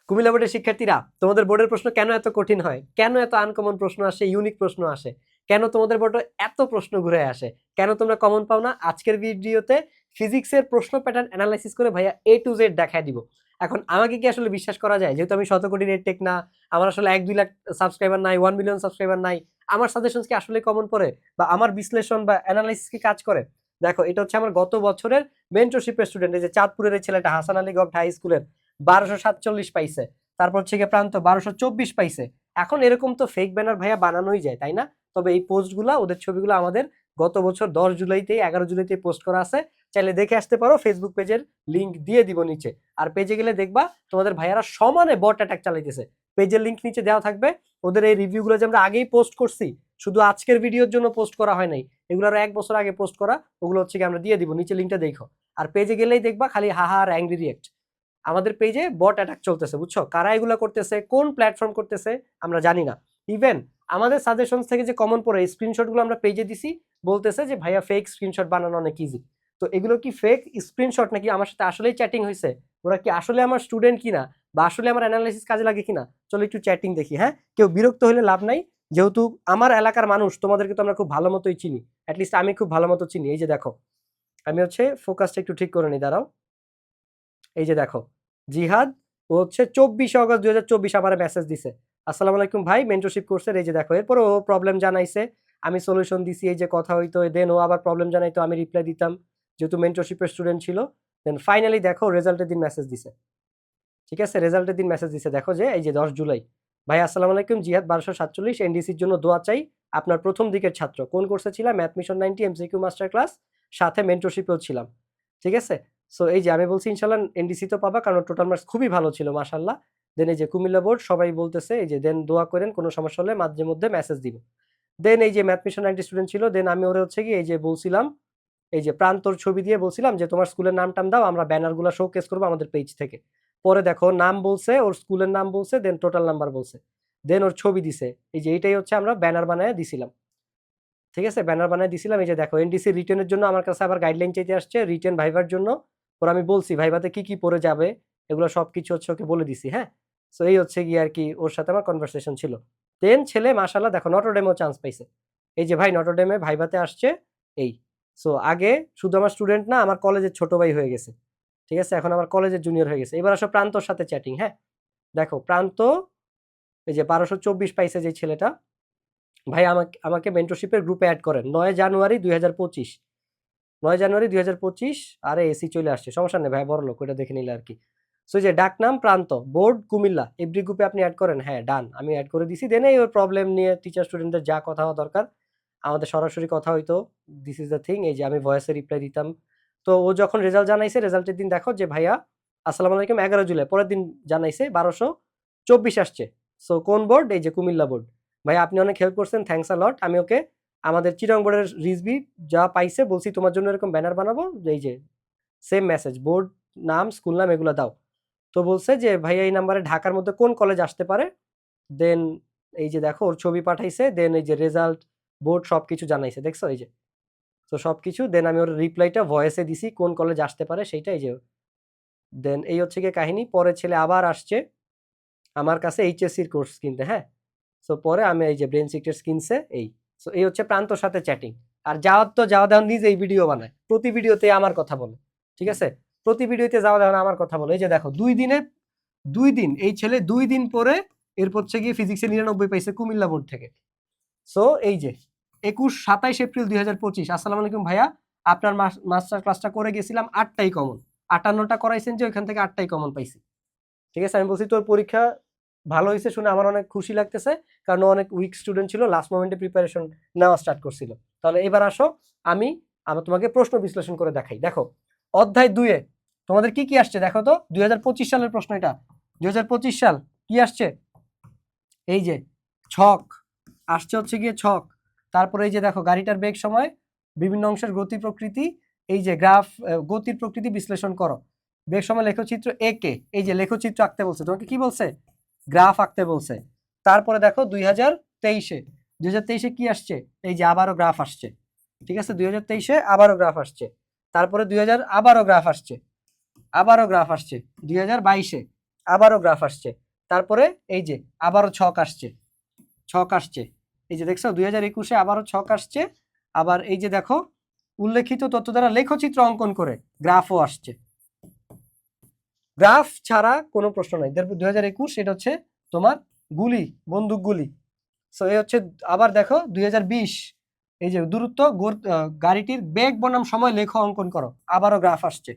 কুমিল্লা বোর্ডের শিক্ষার্থীরা, তোমাদের বোর্ডের প্রশ্ন কেন এত কঠিন হয়, কেন এত আনকমন প্রশ্ন আসে, ইউনিক প্রশ্ন আসে, কেন তোমাদের বোর্ডে এত প্রশ্ন ঘুরে আসে, কেন তোমরা কমন পাও না, আজকের ভিডিওতে ফিজিক্সের প্রশ্ন প্যাটার্ন অ্যানালাইসিস করে ভাইয়া A to Z দেখায় দিব। এখন আমাকে কি আসলে বিশ্বাস করা যায়, যেহেতু আমি 100 কোটি নেট টেক না, আমার আসলে 1-2 লাখ সাবস্ক্রাইবার নাই, 1 মিলিয়ন সাবস্ক্রাইবার নাই, আমার সাজেশনস কি আসলে কমন পড়ে বা আমার বিশ্লেষণ বা অ্যানালাইসিস কি কাজ করে? দেখো, এটা হচ্ছে আমার গত বছরের মেন্টরশিপের স্টুডেন্ট, এই যে চাঁদপুরের এই ছেলেটা, হাসান আলী গভট হাই স্কুলের, 1247 পাইছে। তারপর হচ্ছে গিয়ে প্রান্ত 1224 পাইছে। এখন এরকম তো ফেক ব্যানার ভাইয়া বানানোই যায়, তাই না? তবে এই পোস্টগুলা, ওদের ছবিগুলো আমাদের গত বছর 10 জুলাইতে 11 জুলাইতে পোস্ট করা আছে, চাইলে দেখে আসতে পারো। ফেসবুক পেজের লিংক দিয়ে দিব নিচে। আর পেজে গেলে দেখবা তোমাদের ভাইয়ারা সমানে বট অ্যাটাক চালাইতেছে। পেজের লিংক নিচে দেওয়া থাকবে। ওদের এই রিভিউগুলো যে আমরা আগেই পোস্ট করছি, শুধু আজকের ভিডিওর জন্য পোস্ট করা হয় নাই, এগুলো আরো 1 বছর আগে পোস্ট করা, ওগুলো হচ্ছে কি আমরা দিয়ে দিব, নিচে লিংকটা দেখো। আর পেজে গেলেই দেখবা খালি হাহা আর অ্যাংরি রিয়েক্ট। আমাদের পেজে বট অ্যাটাক চলতেছে, বুঝছো? কারা এগুলো করতেছে, কোন প্ল্যাটফর্ম করতেছে আমরা জানি না। ইভেন আমাদের সাজেশন থেকে যে কমন পড়ে স্ক্রিনশট গুলো আমরা পেজে দিছি, বলতেছে যে ভাইয়া ফেক স্ক্রিনশট বানানো অনেক ইজি। তো এগুলো কি ফেক স্ক্রিনশট নাকি আমার সাথে আসলেই চ্যাটিং হয়েছে, ওরা কি আসলে আমার স্টুডেন্ট কিনা বা আসলে আমার অ্যানালাইসিস কাজে লাগে কিনা? চলো একটু চ্যাটিং দেখি। হ্যাঁ, কেউ বিরক্ত হলে লাভ নাই, যেহেতু আমার এলাকার মানুষ, তোমাদেরকে তো আমরা খুব ভালো মতোই চিনি, অ্যাটলিস্ট আমি খুব ভালো মতো চিনি। এই যে দেখো, আমি হচ্ছে ফোকাসটা একটু ঠিক করে নিই, দাঁড়াও। এই যে দেখো, জিহাদ, ও হচ্ছে 24 আগস্ট 2024 আমার মেসেজ দিছে, আসসালামু আলাইকুম ভাই, মেন্টরশিপ কোর্সের। এই যে দেখো, এরপর ও প্রবলেম জানাইছে, আমি সলিউশন দিছি, এই যে কথা হইতো, দেন ও আবার প্রবলেম জানাইতো, আমি রিপ্লাই দিতাম, যেহেতু মেন্টরশিপের স্টুডেন্ট ছিল। দেন ফাইনালি দেখো রেজাল্টের দিন মেসেজ দিছে। ঠিক আছে, রেজাল্টের দিন মেসেজ দিছে, দেখো যে এই যে 10 জুলাই, ভাই আসসালামু আলাইকুম, জিহাদ 1247, এনডিসির জন্য দোয়া চাই, আপনার প্রথম দিকের ছাত্র, কোন কোর্সে ছিলাম? Math mission 90 MCQ master class, সাথে মেন্টরশিপেও ছিলাম। ঠিক আছে, সো এই যে আমি বলছি ইনশাল্লাহ এনডিসি তো পাবা, কারণ টোটাল মার্কস খুবই ভালো ছিল মাশাল্লাহ। দেন এই যে কুমিল্লা বোর্ড সবাই বলতেছে, এই যে দেন দোয়া করেন, কোনো সমস্যা হলে মাঝে মধ্যে মেসেজ দিব। দেন এই যে ম্যাথ মিশন 90 স্টুডেন্ট ছিল, দেন আমি ওরা হচ্ছে কি এই যে বলছিলাম, এই যে প্রান্তর ছবি দিয়ে বলছিলাম যে তোমার স্কুলের নাম টাম দাও, আমরা ব্যানারগুলো শোকেস করবো আমাদের পেজ থেকে। পরে দেখো নাম বলছে, ওর স্কুলের নাম বলছে, দেন টোটাল নাম্বার বলছে, দেন ওর ছবি দিছে। এই যে এইটাই হচ্ছে আমরা ব্যানার বানায় দিছিলাম। ঠিক আছে, ব্যানার বানায় দিছিলাম। এই যে দেখো, এনডিসি রিটেনের জন্য আমার কাছে আবার গাইডলাইন চাইতে আসছে, রিটেন ভাইভার জন্য। ওর আমি বলছি ভাইভাতে কি কি পড়ে যাবে, এগুলো সবকিছু হচ্ছে ওকে বলে দিছি। হ্যাঁ, সো এই হচ্ছে গিয়ে আর কি ওর সাথে আমার কনভারসেশন ছিল। দেন ছেলে মাশাল্লাহ দেখো নটরডেমেও চান্স পাইছে। এই যে ভাই নটরডেমে ভাইভাতে আসছে। এই, সো আগে শুধু আমার স্টুডেন্ট না, আমার কলেজের ছোট ভাই হয়ে গেছে। ঠিক আছে, এখন আমার কলেজের জুনিয়র হয়ে গেছে। এবার আসো প্রান্তর সাথে চ্যাটিং। হ্যাঁ, দেখো প্রান্ত, এই যে 1224 পাইছে যে ছেলেটা, ভাই আমাকে আমাকে মেন্টরশিপের গ্রুপে অ্যাড করেন, 9 জানুয়ারি 2025, 9 জানুয়ারি 2025। আরে এসি চলে আসছে, সমস্যা নেই ভাই, বড় লোক, ওইটা দেখে নিলে আর কি। সো যে ডাক নাম প্রান্ত, বোর্ড কুমিল্লা, এভরি গ্রুপে আপনি অ্যাড করেন। হ্যাঁ ডান, আমি অ্যাড করে দিছি। দেন এই ওর প্রবলেম নিয়ে টিচার স্টুডেন্টদের যা কথা হওয়া দরকার আমাদের সরাসরি কথা হইতো, দিস ইজ দ্য থিং। এই যে আমি ভয়েসে রিপ্লাই দিতাম। তো ও যখন রেজাল্ট জানাইছে, রেজাল্টের দিন দেখো যে ভাইয়া আসসালামু আলাইকুম 11 জুলাই, পরের দিন জানাইছে 1224 আসছে। সো কোন বোর্ড? এই যে কুমিল্লা বোর্ড। ভাই আপনি অনেক হেল্প করছেন, থ্যাংকস আ লট। আমি ওকে আমাদের চিটাগং বোর্ডের রিজবি যা পাইছে বলছি, তোমার জন্য এরকম ব্যানার বানাবো, এই যে সেম মেসেজ, বোর্ড নাম, স্কুল নাম, এগুলো দাও। তো বলছে যে ভাইয়া এই নাম্বারে ঢাকার মধ্যে কোন কলেজ আসতে পারে। দেন এই যে দেখো ওর ছবি পাঠাইছে, দেন এই যে রেজাল্ট, বোর্ড সবকিছু জানাইছে, দেখছো এই যে। তো সবকিছু দেন আমি ওর রিপ্লাইটা ভয়েসে দিছি, কোন কলেজ আসতে পারে সেইটা, এই যে। দেন এই হচ্ছে গিয়ে কাহিনী। পরে ছেলে আবার আসছে আমার কাছে এইচএসসির কোর্স কিনতে। হ্যাঁ, সো পরে আমি এই যে ব্রেন সিক্রেটস কিনছে, এই। সো এই হচ্ছে প্রান্তর সাথে চ্যাটিং। আর যাওয়ার তো যাওয়া দেওয়া নিজেই ভিডিও বানায়, প্রতি ভিডিওতে আমার কথা বলে। ঠিক আছে, প্রতি ভিডিওতে যাওয়া দেওয়া আমার কথা বলে। এই যে দেখো 2 দিনে 2 দিন, এই ছেলে 2 দিন পরে এরপর হচ্ছে গিয়ে ফিজিক্সে 99 পাইছে কুমিল্লা বোর্ড থেকে। সো এই যে 27 এপ্রিল 2025, আসসালামু আলাইকুম ভাইয়া, আপনার মাস্টার ক্লাসটা করে গেছিলাম, 8টাই কমন, 58টা করাইছেন যে ওইখান থেকে 8টাই কমন পাইছি। ঠিক আছে, আমি বলছি তোর পরীক্ষা ভালো হয়েছে শুনে আমার অনেক খুশি লাগতেছে, কারণ ও অনেক উইক স্টুডেন্ট ছিল, লাস্ট মোমেন্টে প্রিপারেশন নেওয়া স্টার্ট করছিল। তাহলে এবার আসো, আমি আমি তোমাকে প্রশ্ন বিশ্লেষণ করে দেখাই। দেখো অধ্যায় 2-এ তোমাদের কি কি আসছে দেখো তো, 2025 সালের প্রশ্ন এটা। 2025 সাল কি আসছে? এই যে ছক আসছে, হচ্ছে গিয়ে ছক। তারপরে এই যে দেখো গাড়িটার বেগ সময় বিভিন্ন অংশের গতি প্রকৃতি, এই যে গ্রাফ, গতির প্রকৃতি বিশ্লেষণ করো। বেগ সময় লেখচিত্র একে, এই যে লেখচিত্র আঁকতে বলছে, তোমাকে কি বলছে? গ্রাফ আঁকতে বলছে। তারপরে দেখো 2023-এ, 2023-এ কি আসছে? এই যে আবারও গ্রাফ আসছে। ঠিক আছে, 2023-এ আবারও গ্রাফ আসছে। তারপরে 2000 আবারও গ্রাফ আসছে, আবারও গ্রাফ আসছে 2022-এ, আবারও গ্রাফ আসছে, তারপরে এই যে আবারও ছক আসছে, ছক আসছে, এই যে দেখছো 2021-এ আবারও ছক আসছে, আবার এই যে দেখো উল্লেখিত তথ্য দ্বারা লেখচিত্র অঙ্কন করে গ্রাফও আসছে। গ্রাফ ছাড়া কোনো প্রশ্ন নাই। 2021 এটা হচ্ছে তোমার গুলি, বন্দুক গুলি। সো এই হচ্ছে, আবার দেখো 2020 এই যে দূরত্ব গাড়িটির বেগ বনাম সময় লেখো অঙ্কন করো, আবারও গ্রাফ আসছে,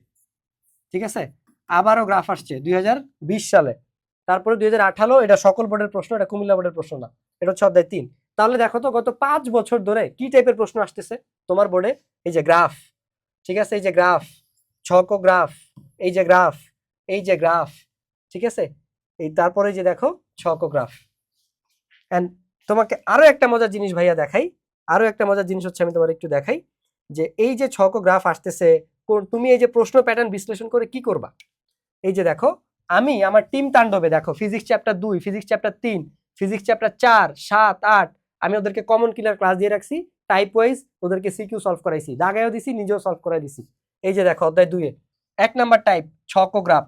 ঠিক আছে, আবারও গ্রাফ আসছে 2020 সালে। তারপরে 2018, এটা সকল বোর্ডের প্রশ্ন, এটা কুমিল্লা বোর্ডের প্রশ্ন না, এটা হচ্ছে অধ্যায় 3। তাহলে দেখো তো গত 5 বছর ধরে কি টাইপের প্রশ্ন আসতেছে তোমার বোর্ডে। এই যে গ্রাফ, ঠিক আছে, এই যে গ্রাফ, ছক গ্রাফ, এই যে গ্রাফ, এই যে গ্রাফ, ঠিক আছে, এই তারপরে যে দেখো ছক গ্রাফ। এন্ড তোমাকে আরো একটা মজার জিনিস ভাইয়া দেখাই, আরো একটা মজার জিনিস হচ্ছে আমি তোমার একটু দেখাই, যে এই যে ছক গ্রাফ আসতেছে, তুমি এই যে প্রশ্ন প্যাটার্ন বিশ্লেষণ করে কি করবা। এই যে দেখো আমি আমার টিম তাণ্ডবে দেখো physics chapter 2, physics chapter 3, physics chapter 4, 7, 8 আমি ওদেরকে কমন কিলার ক্লাস দিয়ে রাখছি, টাইপ ওয়াইজ ওদেরকে সিকিউ সলভ করাইছি, দাগায়ও দিছি, নিজেও সলভ করাই দিছি। এই যে দেখো অধ্যায় 2-এ 1 নাম্বার টাইপ ছকোগ্রাফ,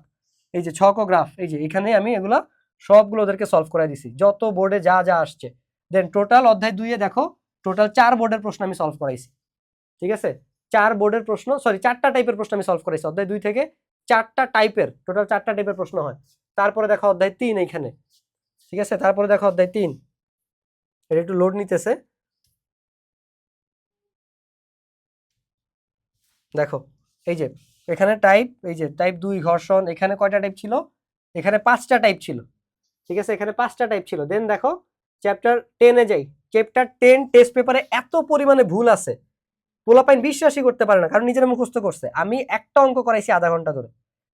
এই যে ছকোগ্রাফ, এই যে এখানে আমি এগুলা সবগুলো ওদেরকে সলভ করাই দিছি, যত বোর্ডে যা যা আসছে। দেন টোটাল অধ্যায় 2-এ দেখো টোটাল 4 বোর্ডের প্রশ্ন আমি সলভ করাইছি, ঠিক আছে, 4 বোর্ডের প্রশ্ন, সরি 4টা টাইপের প্রশ্ন আমি সলভ করাইছি অধ্যায় 2 থেকে, 4টা টাইপের, টোটাল 4টা টাইপের প্রশ্ন হয়। তারপরে দেখো অধ্যায় 3 এইখানে, ঠিক আছে, তারপরে দেখো অধ্যায় 3, এটা একটু লোড নিতেছে, দেখো এই যে এখানে টাইপ, এই যে টাইপ 2 ঘর্ষণ, এখানে কয়টা টাইপ ছিল, এখানে 5টা টাইপ ছিল, ঠিক আছে, এখানে 5টা টাইপ ছিল। দেন দেখো চ্যাপ্টার 10-এ যাই, চ্যাপ্টার 10 টেস্ট পেপারে এত পরিমাণে ভুল আছে, পোলাপাইন বিশ্বাসই করতে পারে না, কারণ নিজেরা মুখস্থ করছে। আমি একটা অঙ্ক করাইছি আধা ঘন্টা ধরে,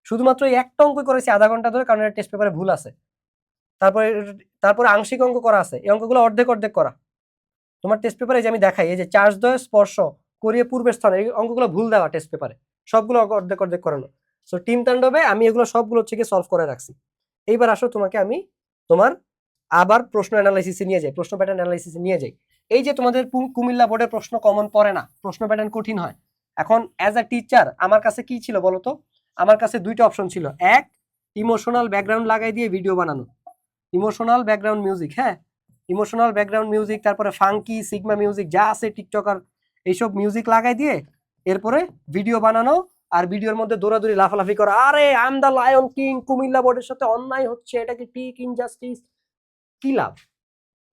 শুধুমাত্র এই একটা অঙ্ক করেছি আধা ঘন্টা ধরে, কারণ এটা টেস্ট পেপারে ভুল আছে। তারপরে তারপরে আংশিক অঙ্ক করা আছে, এই অঙ্কগুলো অর্ধেক অর্ধেক করা। তোমার টেস্ট পেপারে যে আমি দেখাই, এই যে চার্জ দ্বয় স্পর্শ করিয়ে পূর্বের স্থানে, এই অঙ্কগুলো ভুল দেওয়া টেস্ট পেপারে, সবগুলো অর্ধেক অর্ধেক করানো। সো টিম তাণ্ডবে আমি এগুলো সবগুলো হচ্ছে সলভ করে রাখছি। এইবার আসো তোমাকে আমি তোমার আবার প্রশ্ন অ্যানালাইসিসে নিয়ে যাই, প্রশ্ন প্যাটার্ন অ্যানালাইসিসে নিয়ে যাই। এই যে তোমাদের কুমিল্লা বোর্ডের প্রশ্ন কমন পড়ে না, প্রশ্ন প্যাটার্ন কঠিন হয়। এখন অ্যাজ আ টিচার আমার কাছে কি ছিল বলতো, আমার কাছে 2টা অপশন ছিল। এক, ইমোশনাল ব্যাকগ্রাউন্ড লাগাই দিয়ে ভিডিও বানানো, ইমোশনাল ব্যাকগ্রাউন্ড মিউজিক, হ্যাঁ, ইমোশনাল ব্যাকগ্রাউন্ড মিউজিক, তারপরে ফাঙ্কি সিগমা মিউজিক যা আছে টিকটকার, এইসব মিউজিক লাগাই দিয়ে এরপরে ভিডিও বানানো, আর ভিডিওর মধ্যে দৌড়াদৌড়ি লাফালাফি করা, আরে I am the lion king, Comilla বোর্ডের সাথে অন্যায় হচ্ছে, এটা কি ঠিক ইনজাস্টিস। কি লাভ,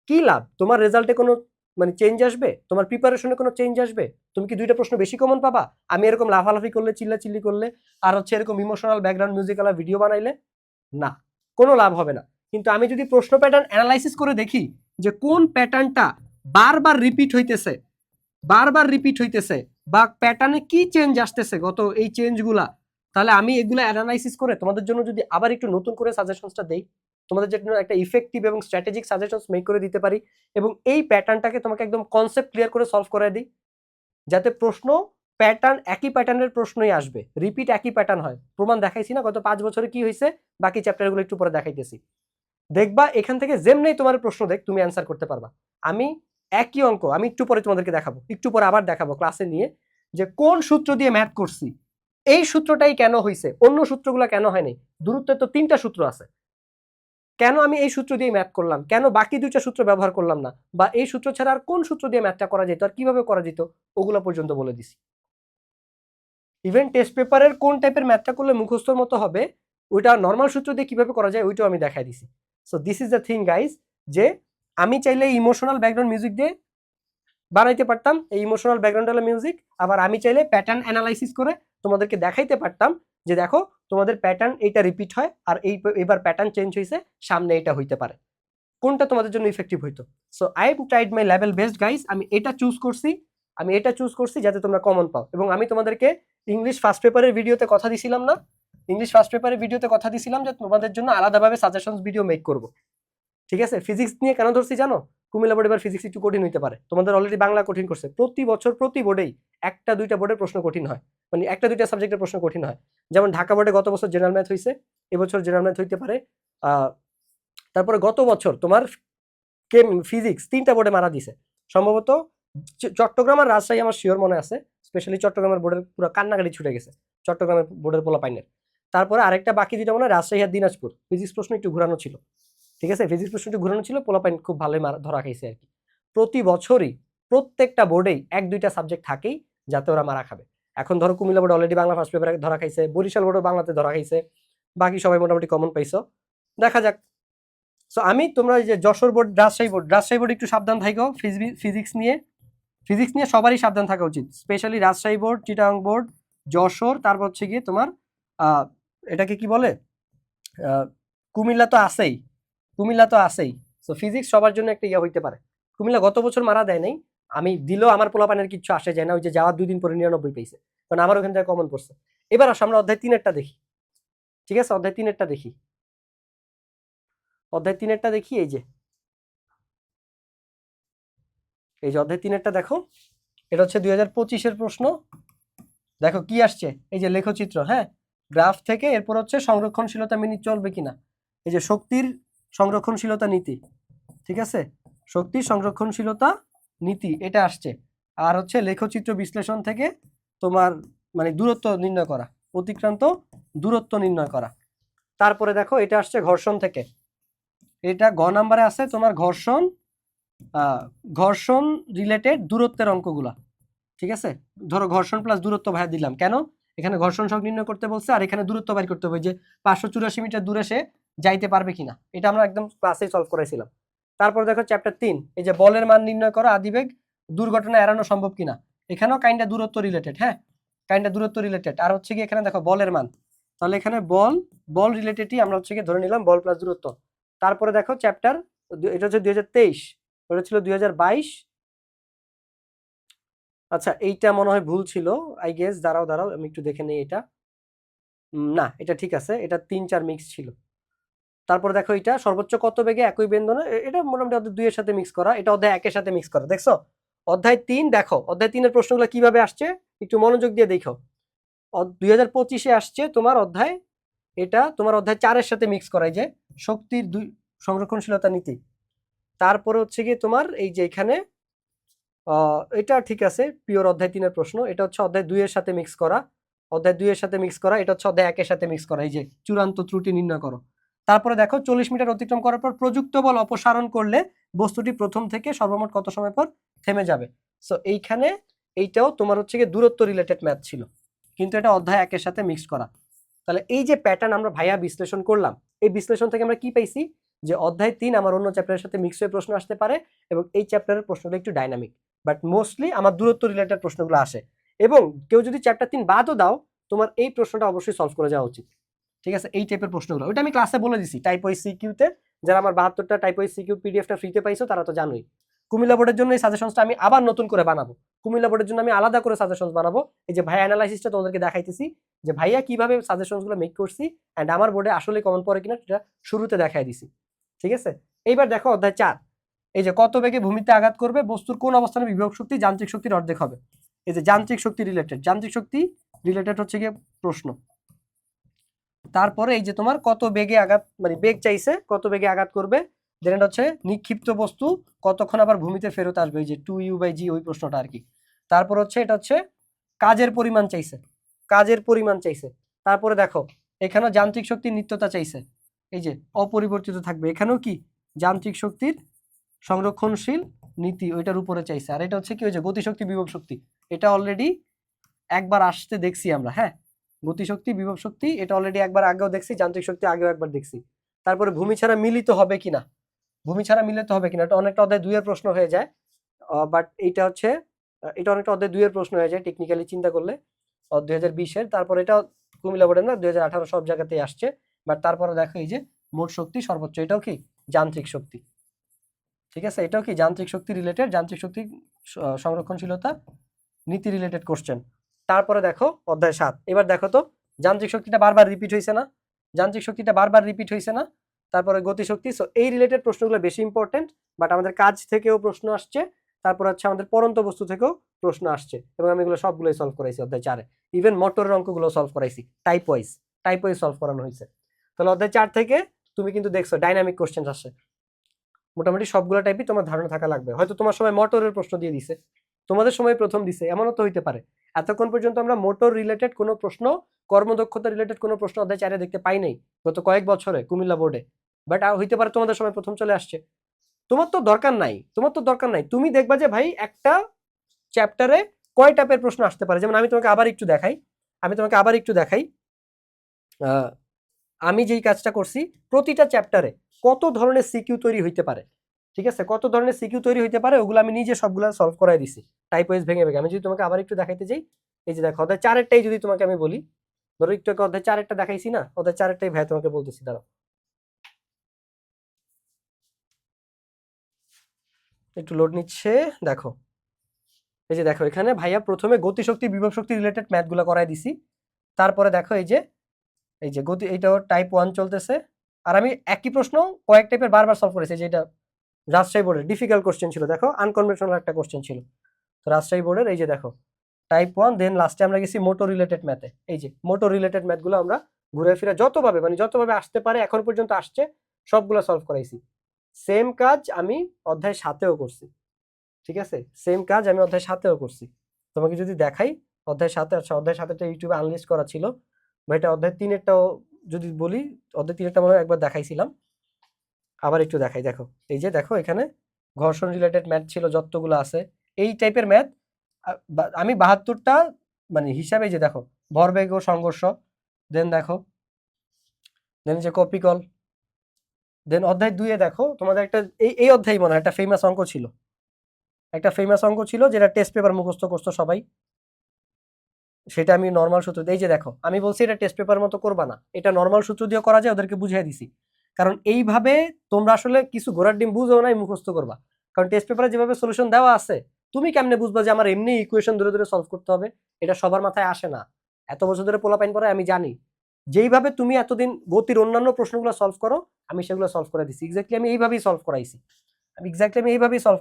কি লাভ, তোমার রেজাল্টে কোনো মানে চেঞ্জ আসবে, তোমার প্রিপারেশনে কোনো চেঞ্জ আসবে, তুমি কি 2টা প্রশ্ন বেশি কমন পাবা আমি এরকম লাফালাফি করলে, চিল্লাচিল্লি করলে, আর হচ্ছে এরকম ইমোশনাল ব্যাকগ্রাউন্ড মিউজিকাল ভিডিও বানাইলে? না, কোনো লাভ হবে না। কিন্তু আমি যদি প্রশ্ন প্যাটার্ন অ্যানালাইসিস করে দেখি যে কোন প্যাটার্নটা বারবার রিপিট হইতেছে, বারবার রিপিট হইতেছে, বা প্যাটার্নে কি চেঞ্জ আসতেছে গত এই চেঞ্জগুলা, তাহলে আমি এগুলা অ্যানালাইসিস করে তোমাদের জন্য যদি আবার একটু নতুন করে সাজেশনসটা দেই, তোমাদের জন্য একটা ইফেক্টিভ এবং স্ট্র্যাটেজিক সাজেশনস মেক করে দিতে পারি, এবং এই প্যাটার্নটাকে তোমাকে একদম কনসেপ্ট ক্লিয়ার করে সলভ করে দিই, যাতে প্রশ্ন প্যাটার্ন একই প্যাটার্নের প্রশ্নই আসবে, রিপিট একই প্যাটার্ন হয়। প্রমাণ দেখাইছি না গত 5 বছরে কি হয়েছে, বাকি চ্যাপ্টারগুলো একটু পরে দেখাইতেছি। দেখবা এখান থেকে যেমনি তোমার প্রশ্ন দেখ তুমি অ্যান্সার করতে পারবা। আমি একই অঙ্ক আমি একটু পরে তোমাদেরকে দেখাবো, একটু পরে আবার দেখাবো ক্লাসে নিয়ে, যে কোন সূত্র দিয়ে ম্যাথ করছি, এই সূত্রটাই কেন হয়েছে, অন্য সূত্রগুলো কেন হয়নি। দূরত্বের তো 3টা সূত্র আছে, কেন আমি এই সূত্র দিয়ে ম্যাথ করলাম, কেন বাকি 2টা সূত্র ব্যবহার করলাম না, বা এই সূত্র ছাড়া আর কোন সূত্র দিয়ে ম্যাথটা করা যেত আর কিভাবে করা যেত, ওগুলো পর্যন্ত বলে দিছি। ইভেন টেস্ট পেপারের কোন টাইপের ম্যাথটা করলে মুখস্থর মতো হবে, ওইটা নর্মাল সূত্র দিয়ে কিভাবে করা যায় ওইটাও আমি দেখাই দিছি। So this is the thing guys, যে আমি চাইলে ইমোশনাল ব্যাকগ্রাউন্ড মিউজিক দিয়ে বানাইতে পারতাম, এই ইমোশনাল ব্যাকগ্রাউন্ড হলো মিউজিক, আবার আমি চাইলে প্যাটার্ন অ্যানালাইসিস করে তোমাদেরকে দেখাইতে পারতাম যে দেখো তোমাদের প্যাটার্ন এইটা রিপিট হয়, আর এবার প্যাটার্ন চেঞ্জ হয়েছে, সামনে এটা হইতে পারে, কোনটা তোমাদের জন্য ইফেক্টিভ হইতো। So I am tried my level best guys, আমি এটা চুজ করছি যাতে তোমরা কমন পাও। এবং আমি তোমাদেরকে ইংলিশ ফার্স্ট পেপারের ভিডিওতে কথা দিছিলাম না, ইংলিশ ফার্স্ট পেপারের ভিডিওতে কথা দিছিলাম যে তোমাদের জন্য আলাদাভাবে সাজেশনস ভিডিও মেক করব, ঠিক আছে। ফিজিক্স নিয়ে কেন ধরছি জানো, কুমিল্লা বোর্ডে এবার ফিজিক্স একটু কঠিন হইতে পারে, তোমাদের অলরেডি বাংলা কঠিন করছে, প্রতি বছর প্রতি বোর্ডেই 1টা 2টা বোর্ডের প্রশ্ন কঠিন হয়, মানে 1টা 2টা সাবজেক্টের প্রশ্ন কঠিন হয়। যেমন ঢাকা বোর্ডে গত বছর জেনারেল ম্যাথ হয়েছে, এবছর জেনারেল ম্যাথ হইতে পারে। তারপরে গত বছর তোমার ফিজিক্স 3টা বোর্ডে মারা দিছে, সম্ভবত চট্টগ্রাম আর রাজশাহী আমার শিওর মনে আছে, স্পেশালি চট্টগ্রামের বোর্ডের পুরো কান্নাকাটি ছুটে গেছে, চট্টগ্রামের বোর্ডের পোলা পাইনের। তারপরে আরেকটা বাকি যেটা মনে হয় রাজশাহী আর দিনাজপুর, ফিজিক্স প্রশ্ন একটু ঘুরানো ছিল, ঠিক আছে, ফিজিক্স প্রশ্ন একটু ঘুরানো ছিল, পোলাপাইন খুব ভালোই ধরা খাইছে আর কি। প্রতি বছরই প্রত্যেকটা বোর্ডেই 1-2টা সাবজেক্ট থাকেই যাতে ওরা মারা খাবে। এখন ধরো Comilla board already Bangla first পেপারে ধরা খাইছে, বরিশাল বোর্ডও বাংলাতে ধরা খাইছে, বাকি সবাই মোটামুটি কমন পাইছো, দেখা যাক। সো আমি তোমরা যে যশোর বোর্ড, রাজশাহী বোর্ড একটু সাবধান থাকো ফিজিক্স নিয়ে সবারই সাবধান থাকা উচিত, specially Rajshahi board, Chittagong board, Jessore, তারপর হচ্ছে গিয়ে তোমার এটাকে কি বলে কুমিল্লা তো আছেই। সো ফিজিক্স সবার জন্য একটা ইয়া হইতে পারে। কুমিল্লা গত বছর মারা দেয় নাই, আমি দিলেও আমার পোলাপানের কিছু আসে যায় না, ওই যে যাওয়ার 2 দিন পরে 99 পেয়েছে, কারণ আমার ওখান থেকে কমন পড়ছে। এবার আসো আমরা অধ্যায় 3-এরটা দেখি, ঠিক আছে, অধ্যায় 3-এরটা দেখি। এই যে অধ্যায় 3-এরটা দেখো, এটা হচ্ছে 2025-এর প্রশ্ন। দেখো কি আসছে, এই যে লেখচিত্র, হ্যাঁ, গ্রাফ থেকে, এরপর হচ্ছে সংরক্ষণশীলতা মেনে চলবে কিনা, এই যে শক্তির সংরক্ষণশীলতা নীতি, ঠিক আছে, শক্তির সংরক্ষণশীলতা নীতি এটা আসছে। আর হচ্ছে লেখচিত্র বিশ্লেষণ থেকে তোমার মানে দূরত্ব নির্ণয় করা, অতিক্রান্ত দূরত্ব নির্ণয় করা। তারপরে দেখো এটা আসছে ঘর্ষণ থেকে, এটা গ নাম্বারে আছে তোমার ঘর্ষণ রিলেটেড দূরত্বের অঙ্কগুলা, ঠিক আছে। ধরো ঘর্ষণ প্লাস দূরত্ব ভাই দিলাম, কেন এখানে ঘর্ষণ সহগ নির্ণয় করতে বলছে, আর এখানে দূরত্ব বাইর করতে হবে, যে 584 মিটার দূরে সে যাইতে পারবে কিনা, এটা আমরা একদম ক্লাসে সলভ করেছিলাম। তারপর দেখো চ্যাপ্টার 3, এই যে বলের মান নির্ণয় করা, আদিবেগ দুর্ঘটনা এড়ানো সম্ভব কিনা, এখানেও কাইন্ডা দূরত্ব রিলেটেড, হ্যাঁ, কাইন্ডা দূরত্ব রিলেটেড। আর হচ্ছে কি এখানে দেখো বলের মান, তাহলে এখানে বল রিলেটেডই আমরা হচ্ছে কি ধরে নিলাম, বল প্লাস দূরত্ব। তারপরে দেখো চ্যাপ্টার, এটা হচ্ছে 2023, ওটা ছিল 2022। আচ্ছা এইটা মনে হয় ভুল ছিল, আই গেস, দাঁড়াও আমি একটু দেখে নিই, এটা না, এটা ঠিক আছে, এটা 3-4 মিক্স ছিল। তারপরে দেখো এটা সর্বোচ্চ কত বেগে একই বেন্দনে, এটা মোটামুটি অধ্যায় 2 এর সাথে মিক্স করা, এটা অধ্যায় 1 এর সাথে মিক্স করা, দেখছো। অধ্যায় 3 দেখো, অধ্যায় 3 এর প্রশ্নগুলো কিভাবে আসছে একটু মনোযোগ দিয়ে দেখো। 2025-এ আসছে তোমার অধ্যায়, এটা তোমার অধ্যায় 4 এর সাথে মিক্স করাই, যে শক্তির সংরক্ষণশীলতা নীতি। তারপরে হচ্ছে কি তোমার এই যে এখানে এটা ঠিক আছে, পিওর অধ্যায় 3 এর প্রশ্ন, এটা হচ্ছে অধ্যায় 2 এর সাথে মিক্স করা, এটা হচ্ছে অধ্যায় 1 এর সাথে মিক্স করা, এই যে চূড়ান্ত ত্রুটি নির্ণয় করো। তারপরে দেখো 40 মিটার অতিক্রম করার পর প্রযুক্ত বল অপসারণ করলে বস্তুটি প্রথম থেকে সর্বমোট কত সময় পর থেমে যাবে। সো এইখানে এইটাও তোমার হচ্ছে কি দূরত্ব রিলেটেড ম্যাথ ছিল, কিন্তু এটা অধ্যায় 1 এর সাথে মিক্স করা। তাহলে এই যে প্যাটার্ন আমরা ভাইয়া বিশ্লেষণ করলাম, এই বিশ্লেষণ থেকে আমরা কি পাইছি, যে অধ্যায় 3 আমার অন্য চ্যাপ্টারের সাথে মিক্স হয়ে প্রশ্ন আসতে পারে, এবং এই চ্যাপ্টারের প্রশ্নটা একটু ডাইনামিক, বাট মোস্টলি আমার দূরত্ব রিলেটেড প্রশ্নগুলো আসে। এবং কেউ যদি চ্যাপ্টার 3 বাদও দাও, তোমার এই প্রশ্নটা অবশ্যই সলভ করে যাওয়া উচিত, ঠিক আছে, এই টাইপের প্রশ্নগুলো। ওইটা আমি ক্লাসে বলে দিছি, টাইপ ওয়াইজ সিকিউতে, যারা আমার 72টা টাইপ ওয়াইজ সিকিউ পিডিএফটা ফ্রিতে পাইছো তারা তো জানোই। কুমিল্লা বোর্ডের জন্য এই সাজেশনসটা আমি আবার নতুন করে বানাবো, কুমিল্লা বোর্ডের জন্য আমি আলাদা করে সাজেশনস বানাবো। এই যে ভাই অ্যানালাইসিসটা তোমাদেরকে দেখাইতেছি, যে ভাইয়া কিভাবে সাজেশনসগুলো মেক করছি, এন্ড আমার বোর্ডে আসলে কমন পড়ে কিনা সেটা শুরুতে দেখাই দিছি, ঠিক আছে। এইবার দেখো অধ্যায় 4, এই যে কত বেগে ভূমিতে আঘাত করবে বস্তুর কোন অবস্থানে বিভব শক্তি যান্ত্রিক শক্তির অর্ধেক হবে। এই যে যান্ত্রিক শক্তি রিলেটেড হচ্ছে গিয়ে প্রশ্ন। তারপরে এই যে তোমার কত বেগে আঘাত, মানে বেগ চাইছে, কত বেগে আঘাত করবে, দেন এটা হচ্ছে নিক্ষিপ্ত বস্তু কতক্ষণ আবার ভূমিতে ফেরত আসবে, এই যে 2u/g ওই প্রশ্নটা আর কি। তারপর হচ্ছে এটা হচ্ছে কাজের পরিমাণ চাইছে। তারপরে দেখো এখানেও যান্ত্রিক শক্তির নিত্যতা চাইছে, এই যে অপরিবর্তিত থাকবে, এখানেও কি যান্ত্রিক শক্তির সংরক্ষণশীল নীতি ওইটার উপরে চাইছে। আর এটা হচ্ছে কি ওই যে গতিশক্তি বিভব শক্তি, এটা অলরেডি একবার আসতে দেখছি আমরা, হ্যাঁ, গতিশক্তি বিভব শক্তি এটা অলরেডি একবার আগেও দেখছি, যান্ত্রিক শক্তি আগেও একবার দেখছি। তারপরে ভূমি ছাড়া মিলিত হবে কিনা, এটা অনেকটা অধ্যায় 2 এর প্রশ্ন হয়ে যায়, বাট এটা অনেকটা অধ্যায় 2 এর প্রশ্ন হয়ে যায় টেকনিক্যালি চিন্তা করলে 2020-এর। তারপর এটা কুমিল্লা বোর্ডের না, 2018 সব জায়গাতেই আসছে। বাট তারপরে দেখো এই যে মোট শক্তি সর্বোচ্চ, এটাও কি যান্ত্রিক শক্তি, ঠিক আছে, এটাও কি যান্ত্রিক শক্তি রিলেটেড, যান্ত্রিক শক্তি সংরক্ষণশীলতা নীতি রিলেটেড কোশ্চেন। তারপরে দেখো অধ্যায় 7, এবার দেখো তো যান্ত্রিক শক্তিটা বারবার রিপিট হয়েছে না, তারপরে গতিশক্তি। সো এই রিলেটেড প্রশ্নগুলো বেশি ইম্পর্টেন্ট, বাট আমাদের কাজ থেকেও প্রশ্ন আসছে, তারপর হচ্ছে আমাদের পরন্ত বস্তু থেকেও প্রশ্ন আসছে, এবং আমি এগুলো সবগুলোই সলভ করাইছি অধ্যায় 4-এ, ইভেন মোটরের অঙ্কগুলো সলভ করাইছি, টাইপ ওয়াইজ সলভ করানো হয়েছে। তাহলে অধ্যায় 4 থেকে তুমি কিন্তু দেখছো ডাইনামিক কোশ্চেন আসে, মোটামুটি সবগুলো টাইপই তোমার ধারণা থাকা লাগবে। হয়তো তোমার সময় মোটরের প্রশ্ন দিয়ে দিছে, তোমাদের সময় প্রথম দিছে, এমনও তো হইতে পারে। এতক্ষণ পর্যন্ত আমরা মোটর রিলেটেড কোনো প্রশ্ন কর্মদক্ষতা রিলেটেড কোনো প্রশ্ন অধ্যায় 4-এ দেখতে পাই নাই গত কয়েক বছরে কুমিল্লা বোর্ডে, বাট হইতে পারে তোমাদের সময় প্রথম চলে আসছে। তোমার তো দরকার নাই, তুমি দেখবা যে ভাই একটা চ্যাপ্টারে কয় টাইপের প্রশ্ন আসতে পারে। যেমন আমি তোমাকে আবার একটু দেখাই আমি যেই কাজটা করছি, প্রতিটা চ্যাপ্টারে কত ধরনের সিকিউ তৈরি হইতে পারে, ঠিক আছে, কত ধরনের সিকিউ তৈরি হইতে পারে ওগুলো আমি নিজে সবগুলো সলভ করাই দিছি টাইপ ওয়াইজ ভেঙে ভেঙে। আমি যদি তোমাকে আবার একটু দেখাইতে যাই, এই যে দেখো অধ্যায় 4-এরটাই যদি তোমাকে আমি বলি, ধরো একটু অধ্যায় 4-এরটা দেখাইছি না, অধ্যায় 4-এরটাই ভাই তোমাকে বলতেছি, দাঁড়াও একটু লোড নিচ্ছে। দেখো এই যে দেখো এখানে ভাইয়া প্রথমে গতিশক্তি বিভব শক্তি রিলেটেড ম্যাথগুলো করাই দিছি। তারপরে দেখো এই যে গতি, এইটাও টাইপ 1 চলতেছে। আর আমি একই প্রশ্ন কয়েক টাইপের বারবার সলভ করেছি। যেটা রাজশাহী বোর্ডের ডিফিকাল্ট কোশ্চেন ছিল, দেখো আনকনভেনশনাল একটা কোশ্চেন ছিল তো রাজশাহী বোর্ডের। এই যে দেখো টাইপ 1, দেন লাস্টে আমরা গেছি মোটর রিলেটেড ম্যাথে। এই যে মোটর রিলেটেড ম্যাথগুলো আমরা ঘুরে ফিরে যতভাবে আসতে পারে এখন পর্যন্ত আসছে সবগুলো সলভ করাইছি। সেম কাজ আমি অধ্যায় 7-এও করছি, ঠিক আছে, সেম কাজ আমি অধ্যায় 7-এও করছি। তোমাকে যদি দেখাই অধ্যায় 7-এ, আচ্ছা অধ্যায় 7-এটা ইউটিউবে আনলিস্ট করা ছিল বা এটা অধ্যায় 3-এরটাও যদি বলি, অধ্যায় 3-এরটা মনে হয় একবার দেখাইছিলাম, আবার একটু দেখাই। দেখো এই যে দেখো এখানে ঘর্ষণ রিলেটেড ম্যাথ ছিল যতগুলো আছে এই টাইপের ম্যাথ। আমি 72টা মানে হিসাবে, যে দেখো ভরবেগ ও সংঘর্ষ, দেন দেখো দেন যে কপিকল, দেন অধ্যায় 2-এ দেখো তোমাদের একটা এই অধ্যায় মনে হয় একটা ফেমাস অঙ্ক ছিল যেটা টেস্ট পেপার মুখস্থ করতো সবাই, সেটা আমি নর্মাল সূত্র, এই যে দেখো আমি বলছি এটা টেস্ট পেপার মতো করবা না, এটা নর্মাল সূত্র দিয়ে করা যায়, ওদেরকে বুঝিয়ে দিছি। কারণ এইভাবে তোমরা আসলে কিছু ঘোড়ার ডিম বুঝো নাই, মুখস্থ করবা। কারণ টেস্ট পেপারে যেভাবে সলিউশন দেওয়া আছে, তুমি কেমনে বুঝবা যে আমার এমনি ইকুয়েশন ধরে ধরে সলভ করতে হবে? এটা সবার মাথায় আসে না। এত বছর ধরে পোলাপাইন পড়ে আমি জানি, যেইভাবে তুমি এতদিন গতির অন্যান্য প্রশ্নগুলো সলভ করো আমি সেগুলো সলভ করে দিছি। এক্স্যাক্টলি আমি এইভাবেই সলভ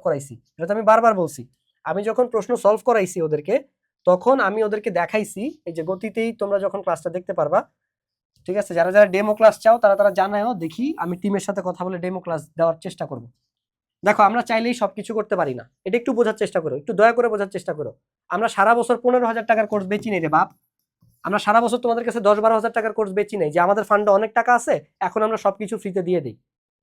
করাইছি, এটা তো আমি বারবার বলছি। আমি যখন প্রশ্ন সলভ করাইছি ওদেরকে, তখন আমি ওদেরকে দেখাইছি এই যে গতিতেই, তোমরা যখন ক্লাসটা দেখতে পারবা, ঠিক আছে, যারা যারা ডেমো ক্লাস চাও তারা জানায়ও, দেখি আমি টিমের সাথে কথা বলে ডেমো ক্লাস দেওয়ার চেষ্টা করব। দেখো আমরা চাইলেই সবকিছু করতে পারি না, এটা একটু বোঝার চেষ্টা করো, একটু দয়া করে বোঝার চেষ্টা করো। আমরা সারা বছর 15,000 টাকার কোর্স বেচি নেই রে বাপ। আমরা সারা বছর তোমাদের কাছে 10-12 হাজার টাকার কোর্স বেচি নেই যে আমাদের ফান্ডে অনেক টাকা আছে এখন আমরা সবকিছু ফ্রিতে দিয়ে দিই।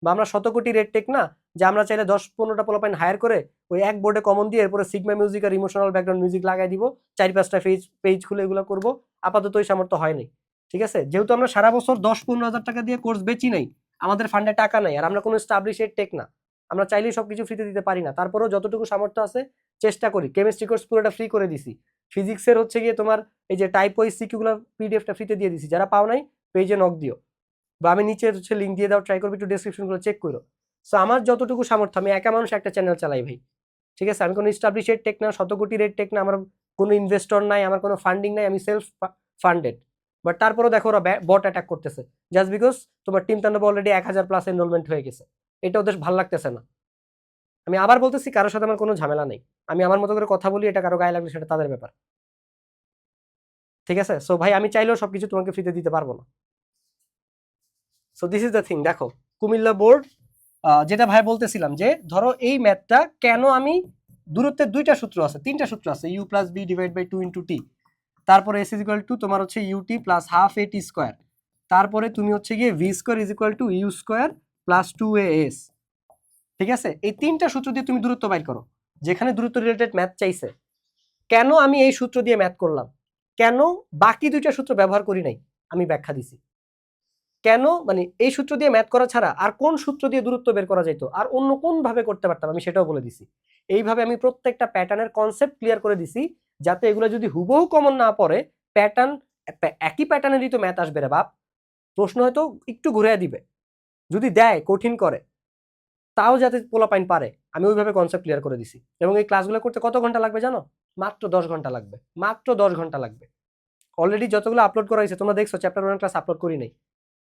বা আমরা 100 কোটি রেট টেক না যে আমরা চাইলে 10-15টা পোলাপাইন হায়ার করে ওই এক বোর্ডে কমন দিয়ে এরপরে সিগমা মিউজিক আর ইমোশনাল ব্যাকগ্রাউন্ড মিউজিক লাগাই দিব, 4-5টা পেজ খুলে এগুলো করবো। আপাতত ওই সামর্থ্য হয় নাই, ঠিক আছে। যেহেতু আমরা সারা বছর 10-15 হাজার টাকা দিয়ে কোর্স বেচি নাই, আমাদের ফান্ডে টাকা নাই, আর আমরা কোনো এস্টাবলিশড টেক না, আমরা চাইলেই সবকিছু ফ্রিতে দিতে পারি না। তারপরেও যতটুকু সামর্থ্য আছে চেষ্টা করি। কেমিস্ট্রি কোর্স পুরোটা ফ্রি করে দিছি। ফিজিক্সের হচ্ছে গিয়ে তোমার এই যে টাইপ ওয়াইজ সিকিউগুলো পিডিএফটা ফ্রিতে দিয়ে দিছি, যারা পাও নাই পেজে নক দিও বা আমি নিচে হচ্ছে লিঙ্ক দিয়ে দাও, ট্রাই করবে, একটু ডেসক্রিপশনগুলো চেক করো। সো আমার যতটুকু সামর্থ্য, আমি একা মানুষ একটা চ্যানেল চালাই ভাই, ঠিক আছে, আমি কোনো এস্টাবলিশড টেক না, 100 কোটি রেট টেক না, আমার কোনো ইনভেস্টর নাই, আমার কোনো ফান্ডিং নাই, আমি সেলফ ফান্ডেড। বাট তারপরেও দেখো ওরা বট অ্যাটাক করতেছে জাস্ট বিকজ তোমার টিম তাণ্ডব অলরেডি 1000+ এনরোলমেন্ট হয়ে গেছে। এটা ওদের ভালো লাগতেছে না। আমি আবার বলতেছি, কারোর সাথে আমার কোনো ঝামেলা নেই, আমি আমার মতো করে কথা বলি, এটা কারো গায়ে লাগলে সেটা তাদের ব্যাপার, ঠিক আছে। সো ভাই আমি চাইলেও সবকিছু তোমাকে ফ্রিতে দিতে পারবো না। So this is the thing. দেখো কুমিল্লা বোর্ড, যেটা ভাই বলতেছিলাম যে ধরো এই ম্যাথটা কেন আমি, দূরত্বের 2টা সূত্র আছে, 3টা সূত্র আছে, u + b / 2 × t, তারপরে s = তোমার হচ্ছে ut + ½ at স্কয়ার, তারপরে তুমি হচ্ছে গিয়ে v² = u² + 2as, ঠিক আছে। এই 3টা সূত্র দিয়ে তুমি দূরত্ব বাইর করো, যেখানে দূরত্ব রিলেটেড ম্যাথ চাইছে। কেন আমি এই সূত্র দিয়ে ম্যাথ করলাম, কেন বাকি 2টা সূত্র ব্যবহার করি নাই, আমি ব্যাখ্যা দিছি। কেন মানে এই সূত্র দিয়ে ম্যাথ করা ছাড়া আর কোন সূত্র দিয়ে দূরত্ব বের করা যেত, আর অন্য কোন ভাবে করতে পারতাম, আমি সেটাও বলে দিছি। এইভাবে আমি প্রত্যেকটা প্যাটার্নের কনসেপ্ট ক্লিয়ার করে দিছি, যাতে এগুলো যদি হুবহু কমন না পড়ে, প্যাটার্ন একই প্যাটার্নেরই তো ম্যাথ আসবে রে বাপ, প্রশ্ন হয়তো একটু ঘুরিয়ে দিবে, যদি দেয় কঠিন করে তাও যাতে পোলাপাইন পারে, আমি ওইভাবে কনসেপ্ট ক্লিয়ার করে দিছি। এবং এই ক্লাসগুলো করতে কত ঘন্টা লাগবে জানো? মাত্র 10 ঘন্টা লাগবে, মাত্র 10 ঘন্টা লাগবে। অলরেডি যতগুলো আপলোড করা হয়েছে তোমরা দেখছো, চ্যাপ্টার 1 ক্লাস আপলোড করি নাই।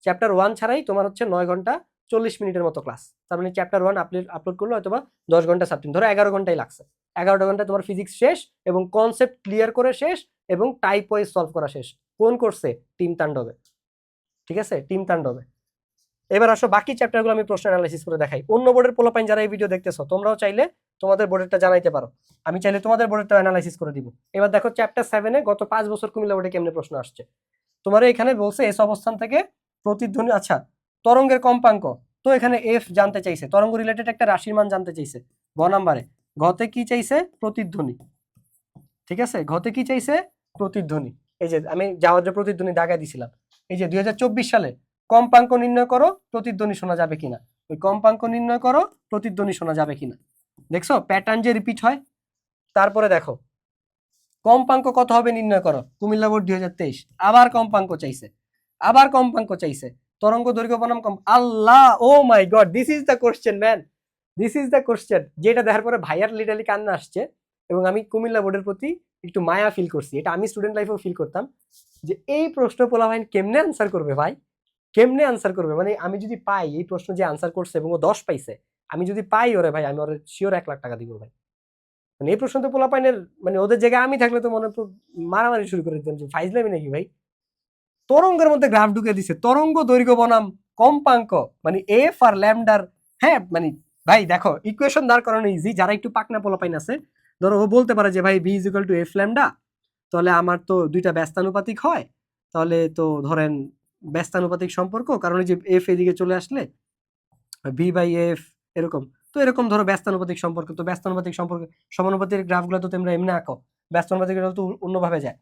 চ্যাপ্টার 1 ছাড়াই তোমার হচ্ছে 9 ঘন্টা 40 মিনিটের মতো ক্লাস। তার মানে চ্যাপ্টার 1 আপলোড করলো হয়তোবা 10 ঘন্টা সামথিং, ধরো 11 ঘন্টাই লাগছে। 11টা ঘন্টায় তোমার ফিজিক্স শেষ এবং কনসেপ্ট ক্লিয়ার করে শেষ এবং টাইপ ওয়াইজ সলভ করা শেষ। কোন কোর্সে? টিম তাণ্ডবে, ঠিক আছে, টিম তাণ্ডবে। এবার আসো বাকি চ্যাপ্টারগুলো আমি প্রশ্ন অ্যানালাইসিস করে দেখাই। অন্য বোর্ডের পোলাপাইন যারা এই ভিডিও দেখতেছো, তোমরাও চাইলে তোমাদের বোর্ডেরটা জানাইতে পারো, আমি চাইলে তোমাদের বোর্ডেরটা অ্যানালাইসিস করে দিব। এবার দেখো চ্যাপ্টার 7-এ গত 5 বছর কুমিল্লা বোর্ডে কেমনে প্রশ্ন আসছে। তোমার এখানে বলছে এস অবস্থান থেকে প্রতিধ্বনি, আচ্ছা তরঙ্গের কম্পাঙ্ক, তো এখানে এফ জানতে চাইছে, তরঙ্গ রিলেটেড একটা রাশির মান জানতে চাইছে গ নাম্বারে। ঘতে কি চাইছে? প্রতিধ্বনি। ঠিক আছে, ঘতে কি চাইছে? প্রতিধ্বনি। এই যে আমি জাওয়াদের প্রতিধ্বনি দাগায় দিছিলাম। এই যে 2024 সালে কম্পাঙ্ক নির্ণয় করো প্রতিধ্বনি শোনা যাবে কিনা, ওই কম্পাঙ্ক নির্ণয় করো প্রতিধ্বনি শোনা যাবে কিনা। দেখছো প্যাটার্ন যে রিপিট হয়। তারপরে দেখো কম্পাঙ্ক কত হবে নির্ণয় করো, কুমিল্লা বোর্ড 2023 আবার কম্পাঙ্ক চাইছে, আবার কম্পাঙ্ক চাইছে, তরঙ্গ দৈর্ঘ্য বনাম আল্লাহ, oh my god, this is the question man, this is the question, যেটা দেখার পরে ভাইয়ার লিটারালি কান্না আসছে। এবং আমি কুমিল্লা বোর্ডের প্রতি একটু মায়া ফিল করছি, এটা আমি স্টুডেন্ট লাইফেও ফিল করতাম, যে এই প্রশ্ন পোলাপাইন কেমনে আনসার করবে ভাই, কেমনে আনসার করবে। মানে আমি যদি পাই এই প্রশ্ন যে আনসার করছে এবং ও 10 পাইছে, আমি যদি পাই ওরে ভাই, আমি ওরে শিওর 1 লাখ টাকা দিব ভাই। মানে এই প্রশ্ন তো পোলাপাইনের, মানে ওদের জায়গায় আমি থাকলে তো মনে মারামারি শুরু করে দিতাম যে ফাইজলামি নাকি ভাই। তরঙ্গের মধ্যে গ্রাফ ঢুকে দিছে, তরঙ্গ দৈর্ঘ্য বনাম কম্পাঙ্ক, মানে এফ আর ল্যামডার। হ্যাঁ মানে ভাই দেখো ইকুয়েশন দাঁড় করানো ইজি, যারা একটু পাকনা পোলাপাইন আছে, ধরো ও বলতে পারে যে ভাই B is equal to F lambda, তাহলে আমার তো দুইটা ব্যস্তানুপাতিক হয়, তাহলে তো ধরেন ব্যস্তানুপাতিক সম্পর্ক, কারণ এই যে এফ এদিকে চলে আসলে ভি বাই এফ এরকম, তো এরকম ধরো ব্যস্তানুপাতিক সম্পর্ক, তো ব্যস্তানুপাতিক সম্পর্ক সমানুপাতিক গ্রাফগুলো তো তোমরা এমনি আঁকো, ব্যস্তানুপাতিক গ্রাফ তো অন্যভাবে যায়,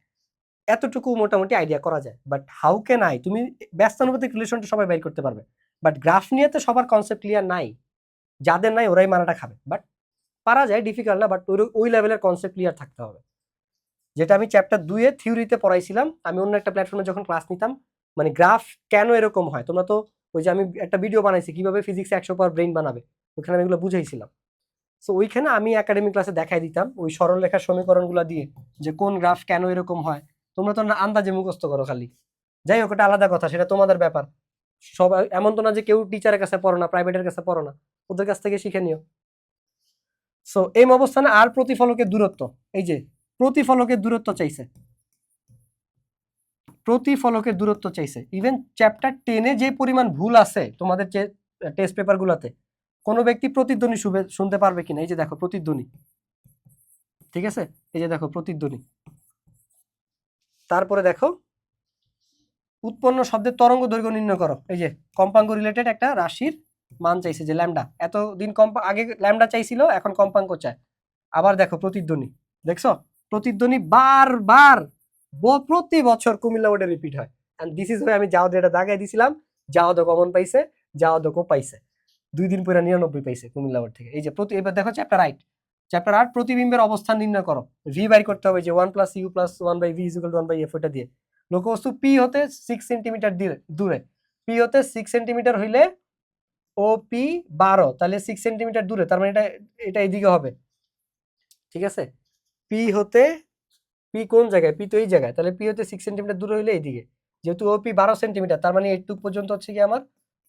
এতটুকু মোটামুটি আইডিয়া করা যায়। বাট হাউ ক্যান আই, তুমি ব্যস্তানুপাতিক রিলেশনটা সবাই বাইর করতে পারবে, বাট গ্রাফ নিয়ে তো সবার কনসেপ্ট ক্লিয়ার নাই, যাদের নাই ওরাই মারাটা খাবে। বাট পারা যায়, ডিফিকাল্ট না, বাট ওই লেভেলের কনসেপ্ট ক্লিয়ার থাকতে হবে। যেটা আমি চ্যাপ্টার 2 থিওরিতে পড়াইছিলাম, আমি অন্য একটা প্ল্যাটফর্মে যখন ক্লাস নিতাম, মানে গ্রাফ কেন এরকম হয়, তোমরা তো ওই যে আমি একটা ভিডিও বানাইছি কিভাবে ফিজিক্স 100 পাওয়ার ব্রেইন বানাবে, ওখানে আমি এগুলো বুঝাইছিলাম। সো ওইখানে আমি একাডেমিক ক্লাসে দেখাই দিতাম ওই সরল রেখার সমীকরণগুলো দিয়ে যে কোন গ্রাফ কেন এরকম হয়। তোমরা তো আন্দাজে মুখস্থ করো খালি, যাই হোক ওটা আলাদা কথা, সেটা তোমাদের ব্যাপার। সবাই এমন তো না যে কেউ টিচারের কাছে পড়ো না, প্রাইভেটের কাছে পড়ো না, ওদের কাছ থেকে শিখে নিও। সো এই অবস্থানে আর প্রতিফলকের দূরত্ব, এই যে প্রতিফলকের দূরত্ব চাইছে, প্রতিফলকের দূরত্ব চাইছে। ইভেন চ্যাপ্টার 10-এ যে পরিমাণ ভুল আছে তোমাদের টেস্ট পেপার গুলাতে, কোনো ব্যক্তি প্রতিধ্বনি শুনতে পারবে কিনা, এই যে দেখো প্রতিধ্বনি, ঠিক আছে, এই যে দেখো প্রতিধ্বনি। তারপরে দেখো উৎপন্ন শব্দের তরঙ্গ দৈর্ঘ্য নির্ণয় করো, এই যে কম্পাঙ্ক রিলেটেড একটা রাশির মান চাইছে যে ল্যামডা, এতদিন আগে ল্যামডা চাইছিল, এখন কম্পাঙ্ক চায়। আবার দেখো প্রতিধ্বনি, দেখছো প্রতিধ্বনি বারবার প্রতি বছর কুমিল্লা বোর্ডে রিপিট হয়। এন্ড দিস ইজ আমি যাও যেটা দাগাই দিছিলাম, যাওয়াদো কমন পাইছে, যাওয়াদো পাইছে 2 দিন পরে 99 পাইছে কুমিল্লা বোর্ড থেকে। এই যে এবার দেখো চ্যাপ্টার 8, চ্যাপ্টার 8 প্রতিবিম্বের অবস্থান নির্ণয় করো, ভি বাইর করতে হবে যে 1 + u + 1 / v = 1 / f, ওটা দিয়ে লক্ষ্যবস্তু পি হতে 6 সেন্টিমিটার দূরে, পি হতে 6 সেন্টিমিটার হইলে ও পি 12, তাহলে 6 সেন্টিমিটার দূরে, তার মানে এটা এটা এইদিকে হবে, ঠিক আছে। পি হতে, পি কোন জায়গায়, পি তো এই জায়গায়, তাহলে পি হতে 6 সেন্টিমিটার দূরে হইলে এইদিকে, যেহেতু ও পি 12 সেন্টিমিটার, তার মানে এইটুক পর্যন্ত হচ্ছে কি আমার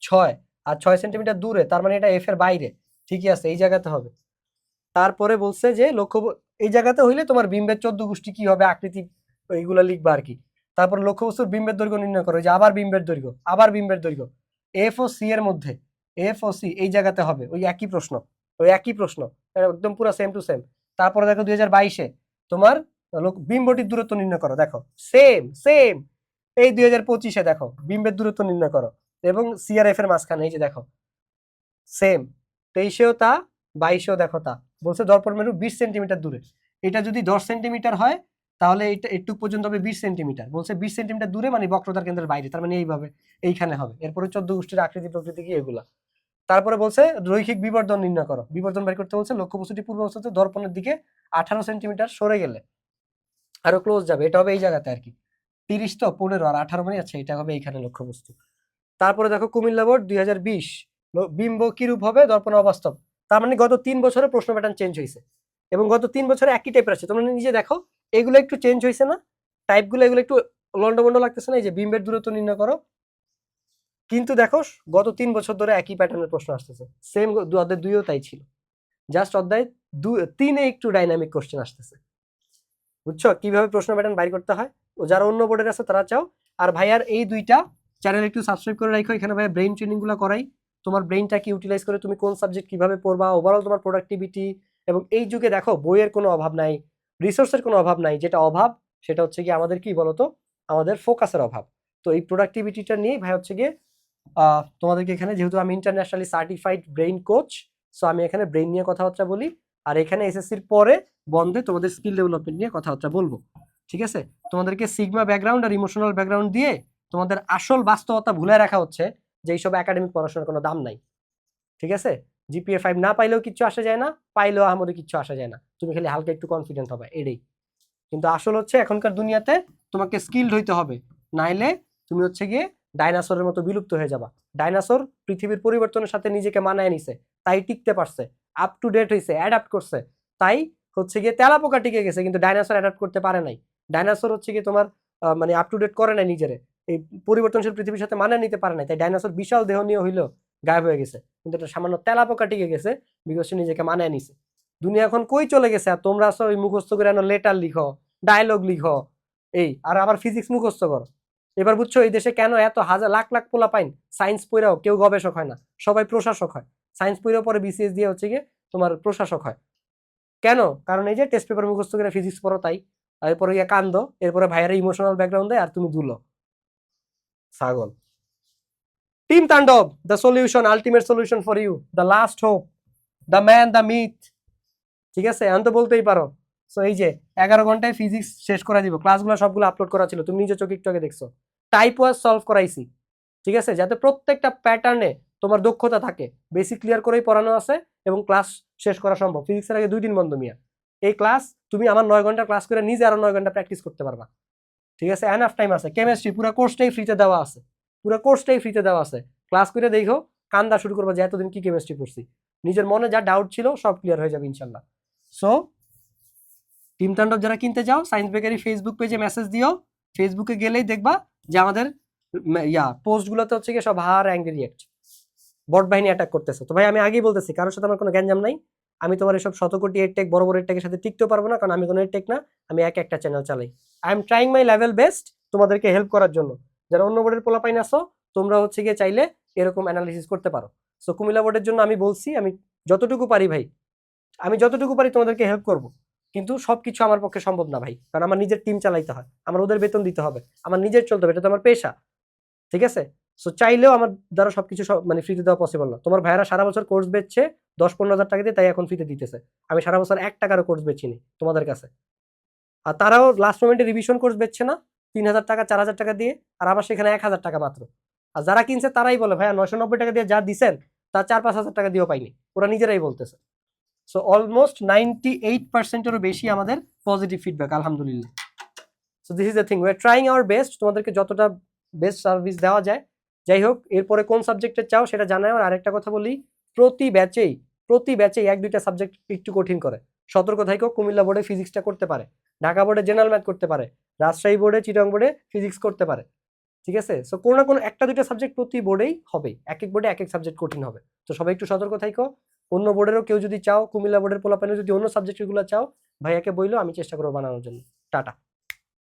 6, আর 6 সেন্টিমিটার দূরে, তার মানে এটা এফ এর বাইরে, ঠিকই আছে, এই জায়গাতে হবে। তারপরে বলছে যে লক্ষ্য, এই জায়গাতে হইলে তোমার বিম্বের 14 গোষ্ঠী কি হবে, আকৃতি এইগুলো লিখবা আর কি। তারপর লক্ষ্যবস্তুর বিম্বের দৈর্ঘ্য নির্ণয় করো, যে আবার বিম্বের দৈর্ঘ্য, আবার বিম্বের দৈর্ঘ্য এফ ও সি এর মধ্যে, এফ ও সি এই জায়গাতে হবে, ওই একই প্রশ্ন, ওই একই প্রশ্ন, একদম পুরো সেম টু সেম। তারপরে দেখো 2022-এ তোমার বিম্বটির দূরত্ব নির্ণয় করো, দেখো সেম সেম। এই 2025-এ দেখো বিম্বের দূরত্ব নির্ণয় করো, এবং সি আর এফ এর মাঝখানে, এই যে দেখো সেম। 23-এও তা, 22-এও দেখো তা, বলছে দর্পণ মেরু 20 সেন্টিমিটার দূরে। এটা যদি 10 সেন্টিমিটার হয় তাহলে এটা একটু পর্যন্ত হবে 20 সেন্টিমিটার, বলছে 20 সেন্টিমিটার দূরে, মানে বক্রতার কেন্দ্রের বাইরে, তার মানে এইভাবে এইখানে হবে। এরপরে 14 গোষ্ঠীর আকৃতি প্রকৃতি কি এগুলা। তারপরে বলছে রৈখিক বিবর্ধন নির্ণয় করো, বিবর্ধন বের করতে বলছে, লক্ষ্যবস্তুটি পূর্ব অবস্থাতে দর্পণের দিকে 18 সেন্টিমিটার সরে গেলে আরো ক্লোজ যাবে, এটা হবে এই জায়গাতে আর কি। 30 তো 15 আর 18 মানে আছে, এটা হবে এইখানে লক্ষ্যবস্তু। তারপরে দেখো কুমিল্লা বোর্ড 2020, বিম্ব কিরূপ হবে দর্পণে অবাস্তব। তার মানে গত 3 বছরে প্রশ্ন প্যাটার্ন চেঞ্জ হয়েছে, এবং গত 3 বছরে একই টাইপের আছে, তোমরা নিজে দেখো এগুলো একটু চেঞ্জ হয়েছে না, টাইপগুলো এগুলো একটু লন্ডমন্ড লাগতেছে না। এই যে বিম্বের দূরত্ব নির্ণয় করো, কিন্তু দেখো গত 3 বছর ধরে একই প্যাটার্নের প্রশ্ন আসতেছে, সেম অধ্যায় 2-ও তাই ছিল, জাস্ট অধ্যায় 3-এ একটু ডাইনামিক কোশ্চেন আসতেছে। বুঝছো কিভাবে প্রশ্ন প্যাটার্ন বাইর করতে হয়, ও যারা অন্য বোর্ডের আছে তারা চাও। আর ভাইয়ার এই দুইটা চ্যানেল একটু সাবস্ক্রাইব করে রাখো, এখানে ভাইয়া ব্রেইন ট্রেনিং গুলো করাই, তোমার ব্রেইনটাকে ইউটিলাইজ করে তুমি কোন সাবজেক্ট কিভাবে পড়বা, ওভারঅল তোমার প্রোডাক্টিভিটি। এবং এই যুগে দেখো বইয়ের কোনো অভাব নাই, রিসোর্সের কোনো অভাব নাই, যেটা অভাব সেটা হচ্ছে কি আমাদের কি বলতো, আমাদের ফোকাসের অভাব। তো এই প্রোডাক্টিভিটিটা নিয়েই ভাই হচ্ছে গিয়ে তোমাদেরকে এখানে, যেহেতু আমি internationally certified brain coach, so আমি এখানে ব্রেইন নিয়ে কথাবার্তা বলি, আর এখানে এসএসসির পরে বন্ধে তোমাদের স্কিল ডেভেলপমেন্ট নিয়ে কথাবার্তা বলবো। ঠিক আছে, তোমাদেরকে সিগমা ব্যাকগ্রাউন্ড আর ইমোশনাল ব্যাকগ্রাউন্ড দিয়ে তোমাদের আসল বাস্তবতা ভুলে রাখা হচ্ছে যে এইসব একাডেমিক পড়াশোনার কোনো দাম নাই। ঠিক আছে, জিপিএ 5 না পাইলেও কিচ্ছু আসা যায় না, পাইলেও আমাদের কিচ্ছু আসা যায় না, তুমি খালি হালকা একটু কনফিডেন্ট হবে এটাই। কিন্তু আসল হচ্ছে এখনকার দুনিয়াতে তোমাকে স্কিলড হইতে হবে, নাইলে তুমি হচ্ছে গিয়ে ডাইনোসরের মতো বিলুপ্ত হয়ে যাবা। ডাইনোসর পৃথিবীর পরিবর্তনের সাথে নিজেকে মানায় নিছে, তাই টিকতে পারছে, আপ টু ডেট হয়েছে, অ্যাডাপ্ট করছে, তাই হচ্ছে গিয়ে তেলাপোকা টিকে গেছে, কিন্তু ডাইনোসর অ্যাডাপ্ট করতে পারে নাই। ডাইনোসর হচ্ছে গিয়ে তোমার মানে আপ টু ডেট করে নাই নিজেরে, এই পরিবর্তনশীল পৃথিবীর সাথে মানায় নিতে পারে নাই, তাই ডাইনোসর বিশাল দেহ নিয়ে হইলেও গায়েব হয়ে গেছে, কিন্তু এটা সামান্য তেলাপোকা টিকে গেছে বিকজ সে নিজেকে মানায় নিছে। দুনিয়া এখন কই চলে গেছে, আর তোমরা আসো ওই মুখস্থ করে লেটার লিখো, ডায়লগ লিখো, এই আর আবার ফিজিক্স মুখস্থ করো। এবার বুঝছো এই দেশে কেন এত হাজার লাখ লাখ পোলা পাইন সায়েন্স পড়াও কেউ গবেষক হয় না, সবাই প্রশাসক হয়। সায়েন্স পড়াও পরে বিসিএস দিয়ে হচ্ছে গিয়ে তোমার প্রশাসক হয় কেন? কারণ এই যে টেস্ট পেপার মুখস্থ করে ফিজিক্স পড়ো তাই, এরপরে গিয়ে কান্দো, এরপরে ভাইয়ের ইমোশনাল ব্যাকগ্রাউন্ড দেয় আর তুমি দুলো ছাগল। Team Tandav, the solution, ultimate solution for you, the last hope, the man, the myth. ঠিক আছে, এখন তো বলতেই পারো। সো এই যে 11 ঘন্টায় ফিজিক্স শেষ করে দিব, ক্লাসগুলো সবগুলো আপলোড করা ছিল, তুমি নিজে চোখে একটু আগে দেখছো। টাইপ ওয়াজ সলভ করাইছি, ঠিক আছে, যাতে প্রত্যেকটা প্যাটার্নে তোমার দক্ষতা থাকে, বেসিক ক্লিয়ার করেই পড়ানো আছে এবং ক্লাস শেষ করা সম্ভব। ফিজিক্সের আগে 2 দিন বন্ধ মিয়া, এই ক্লাস তুমি আমার 9 ঘন্টা ক্লাস করে নিজে আরো 9 ঘন্টা প্র্যাকটিস করতে পারবা। ঠিক আছে, এনাফ টাইম আছে। কেমিস্ট্রি পুরো কোর্সটাই ফ্রিতে দেওয়া আছে, পুরো কোর্সটাই ফ্রিতে দেওয়া আছে, ক্লাস করে দেখো, কান্দা শুরু করবো যে এতদিন কি কেমিস্ট্রি পড়ছি, নিজের মনে যা ডাউট ছিল সব ক্লিয়ার হয়ে যাবে ইনশাল্লাহ। সো টিম তাণ্ডব যারা কিনতে যাও, সায়েন্স বেকারি ফেসবুক পেজে মেসেজ দিও, ফেসবুকে গেলেই দেখবা যে আমাদের পোস্টগুলোতে হচ্ছে গিয়ে সব হার অ্যাঙ্গেল রিয়েক্ট, বট বাহিনী অ্যাটাক করতেছে। তো ভাই আমি আগেই বলতেছি, কারোর সাথে আমার কোনো গ্যাঞ্জাম নাই, আমি তোমার এসব শতকোটি এডটেক বড় বড় এডটেকের সাথে টিকতেও পারবো না, কারণ আমি কোনো এডটেক না, আমি একটা চ্যানেল চালাই। I am trying my level best তোমাদেরকে হেল্প করার জন্য। যারা অন্য বোর্ডের পোলাপাইন আসো, তোমরা হচ্ছে গিয়ে চাইলে এরকম অ্যানালিসিস করতে পারো। সো কুমিল্লা বোর্ডের জন্য আমি বলছি, আমি যতটুকু পারি ভাই, আমি যতটুকু পারি তোমাদেরকে হেল্প করব, কিন্তু সবকিছু আমার পক্ষে সম্ভব না ভাই, কারণ আমার নিজের টিম চালাইতে হয়, আমার ওদের বেতন দিতে হবে, আমার নিজের চলতে হবে, এটা তো আমার পেশা। ঠিক আছে, সো চাইলেও আমার দ্বারা সবকিছু মানে ফ্রিতে দেওয়া পসিবল না। তোমার ভাইয়েরা সারা বছর কোর্স বেচছে 10-15 হাজার টাকা দিয়ে, তাই এখন ফ্রিতে দিতেছে। আমি সারা বছর 1 টাকারও কোর্স বেচিনি তোমাদের কাছে, আর তারাও লাস্ট মোমেন্টে রিভিশন কোর্স বেচছে না 3,000 টাকা 4,000 টাকা দিয়ে, আর আমার সেখানে 1,000 টাকা মাত্র। আর যারা কিনছে তারাই বলে ভাইয়া 990 টাকা দিয়ে যা দিচ্ছেন তা 4-5 হাজার টাকা দিয়েও পাইনি, ওরা নিজেরাই বলতেছে। সো অলমোস্ট 98%-এরও বেশি আমাদের পজিটিভ ফিডব্যাক, আলহামদুলিল্লাহ। So this is the thing, we are trying our best, তোমাদেরকে যতটা বেস্ট সার্ভিস দেওয়া যায়। যাই হোক, এরপরে কোন সাবজেক্টে চাও সেটা জানাই। আর আরেকটা কথা বলি, প্রতি ব্যাচেই 1-2টা সাবজেক্ট একটু কঠিন করে। সতর্ক থাকো, কুমিল্লা বোর্ডে ফিজিক্সটা করতে পারে, ঢাকা বোর্ডে জেনারেল ম্যাথ করতে পারে, রাজশাহী বোর্ডে, চিটাগং বোর্ডে ফিজিক্স করতে পারে। ঠিক আছে, সো কোনো না কোনো 1-2টা সাবজেক্ট প্রতি বোর্ডেই হবে, এক এক বোর্ডে এক এক সাবজেক্ট কঠিন হবে। তো সবাই একটু সতর্ক থাকো। অন্য বোর্ডেরও কেউ যদি চাও, কুমিল্লা বোর্ডের পোলাপানে যদি অন্য সাবজেক্টগুলো চাও, ভাইয়াকে বইলো, আমি চেষ্টা করবো বানানোর জন্য। টাটা।